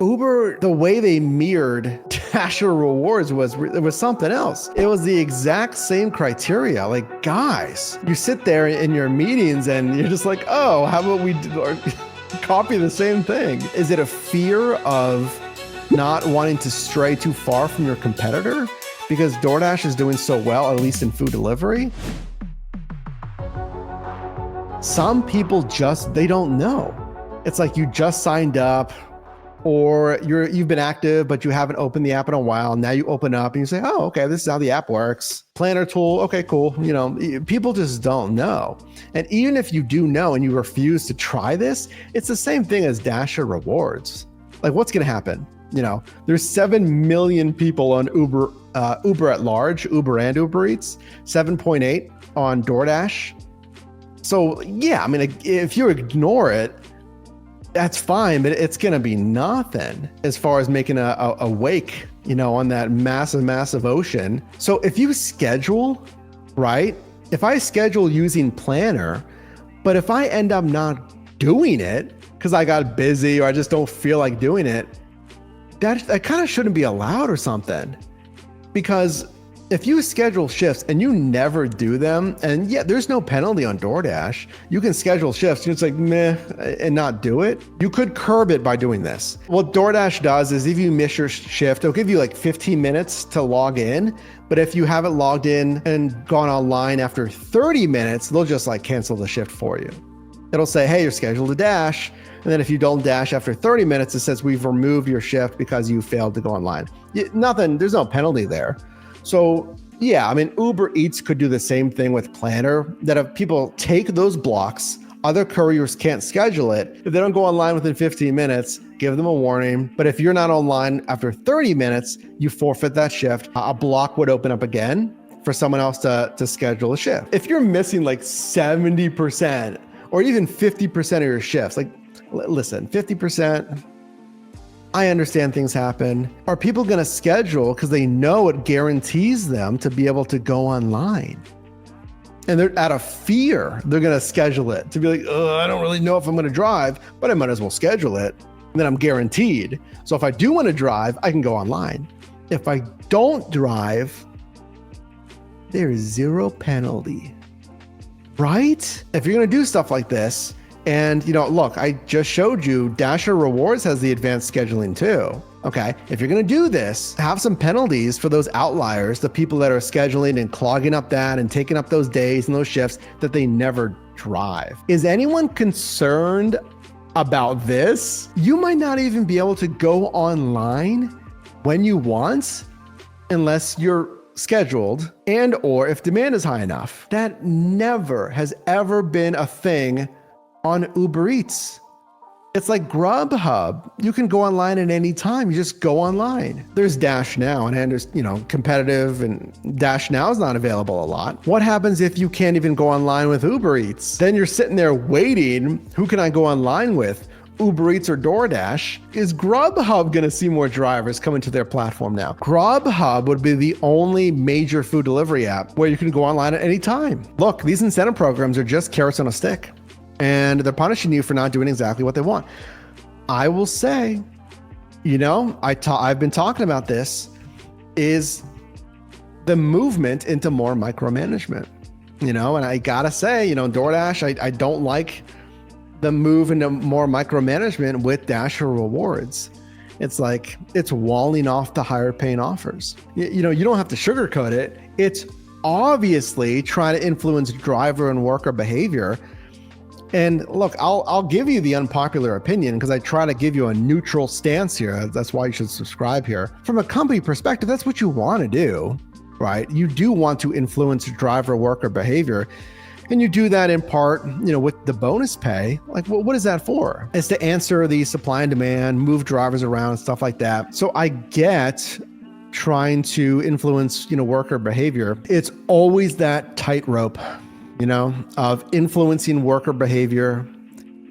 Uber, the way they mirrored Dasher rewards was something else. It was the exact same criteria. Like, guys, you sit there in your meetings and you're just like, oh, how about we copy the same thing? Is it a fear of not wanting to stray too far from your competitor because DoorDash is doing so well, at least in food delivery? Some people they don't know. It's like you just signed up, or you've been active, but you haven't opened the app in a while. Now you open up and you say, oh, okay, this is how the app works. Planner tool, okay, cool. People just don't know. And even if you do know and you refuse to try this, it's the same thing as Dasher rewards. Like, what's gonna happen? There's 7 million people on Uber at large, Uber and Uber Eats, 7.8 on DoorDash. So yeah, I mean, if you ignore it, that's fine, but it's going to be nothing as far as making a wake, on that massive ocean. So if you schedule, right? If I schedule using Planner, but if I end up not doing it because I got busy or I just don't feel like doing it, that kind of shouldn't be allowed or something. Because if you schedule shifts and you never do them, and yeah, there's no penalty on DoorDash. You can schedule shifts and it's like meh and not do it. You could curb it by doing this. What DoorDash does is if you miss your shift, it'll give you like 15 minutes to log in. But if you haven't logged in and gone online after 30 minutes, they'll just like cancel the shift for you. It'll say, hey, you're scheduled to dash. And then if you don't dash after 30 minutes, it says we've removed your shift because you failed to go online. There's no penalty there. So yeah, I mean, Uber Eats could do the same thing with Planner, that if people take those blocks, other couriers can't schedule it. If they don't go online within 15 minutes, give them a warning. But if you're not online after 30 minutes, you forfeit that shift. A block would open up again for someone else to schedule a shift. If you're missing like 70% or even 50% of your shifts, like listen, 50%, I understand things happen. Are people going to schedule because they know it guarantees them to be able to go online? And they're out of fear, they're going to schedule it to be like, I don't really know if I'm going to drive, but I might as well schedule it. And then I'm guaranteed. So if I do want to drive, I can go online. If I don't drive, there is zero penalty, right? If you're going to do stuff like this, and look, I just showed you Dasher Rewards has the advanced scheduling too. Okay, if you're going to do this, have some penalties for those outliers, the people that are scheduling and clogging up that and taking up those days and those shifts that they never drive. Is anyone concerned about this? You might not even be able to go online when you want unless you're scheduled and or if demand is high enough. That never has ever been a thing on Uber Eats. It's like Grubhub. You can go online at any time. You just go online. There's Dash Now, and there's, competitive, and Dash Now is not available a lot. What happens if you can't even go online with Uber Eats? Then you're sitting there waiting. Who can I go online with? Uber Eats or DoorDash? Is Grubhub going to see more drivers coming to their platform now? Grubhub would be the only major food delivery app where you can go online at any time. Look, these incentive programs are just carrots on a stick. And they're punishing you for not doing exactly what they want. I will say, I've been talking about this, is the movement into more micromanagement, and I gotta say, DoorDash, I don't like the move into more micromanagement with Dasher Rewards. It's like, it's walling off the higher paying offers. You don't have to sugarcoat it. It's obviously trying to influence driver and worker behavior. And look, I'll give you the unpopular opinion because I try to give you a neutral stance here. That's why you should subscribe here. From a company perspective, that's what you want to do, right? You do want to influence driver worker behavior. And you do that in part, with the bonus pay. Like, what is that for? It's to answer the supply and demand, move drivers around, stuff like that. So I get trying to influence, worker behavior. It's always that tightrope, of influencing worker behavior,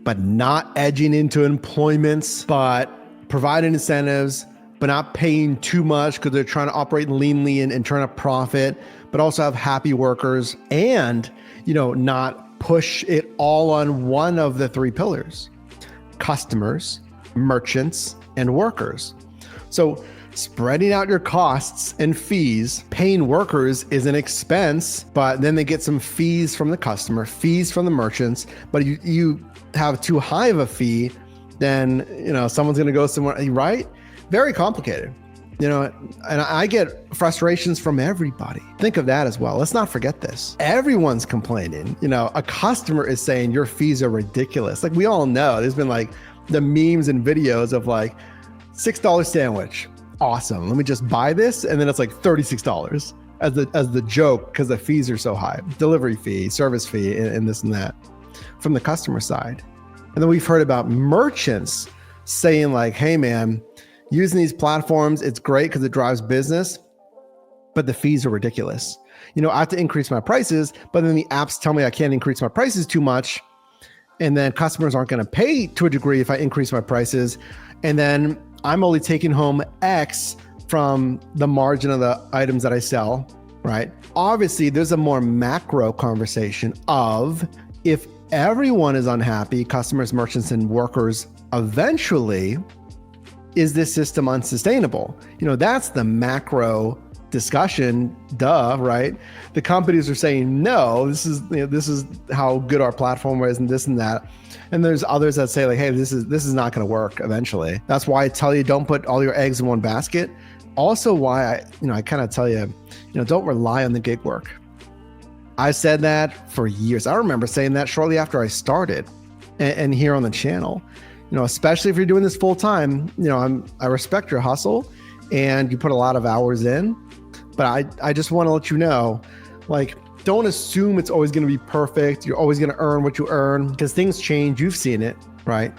but not edging into employments, but providing incentives, but not paying too much because they're trying to operate leanly and trying to profit, but also have happy workers and, not push it all on one of the three pillars: customers, merchants, and workers. So spreading out your costs and fees, paying workers is an expense, but then they get some fees from the customer, fees from the merchants, but you have too high of a fee, then someone's going to go somewhere, right? Very complicated. And I get frustrations from everybody. Think of that as well. Let's not forget this. Everyone's complaining. A customer is saying your fees are ridiculous. Like we all know, there's been like the memes and videos of like $6 sandwich. Awesome. Let me just buy this. And then it's like $36 as the joke because the fees are so high. Delivery fee, service fee, and this and that from the customer side. And then we've heard about merchants saying like, hey man, using these platforms, it's great because it drives business, but the fees are ridiculous. I have to increase my prices, but then the apps tell me I can't increase my prices too much. And then customers aren't going to pay to a degree if I increase my prices. And then I'm only taking home X from the margin of the items that I sell, right? Obviously, there's a more macro conversation of if everyone is unhappy, customers, merchants, and workers, eventually, is this system unsustainable? That's the macro discussion, right? The companies are saying, no, this is how good our platform is and this and that. And there's others that say like, hey, this is not going to work eventually. That's why I tell you, don't put all your eggs in one basket. Also why I kind of tell you, don't rely on the gig work. I said that for years. I remember saying that shortly after I started and here on the channel. Especially if you're doing this full time, I respect your hustle and you put a lot of hours in, but I just want to let you know, like, don't assume it's always going to be perfect. You're always going to earn what you earn because things change. You've seen it, right?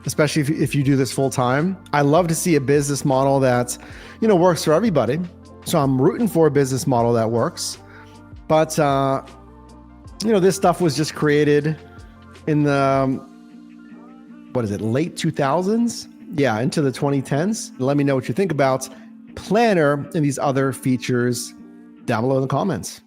Especially if you do this full time. I love to see a business model that, works for everybody. So I'm rooting for a business model that works. But, this stuff was just created in the, late 2000s? Yeah, into the 2010s. Let me know what you think about Planner and these other features down below in the comments.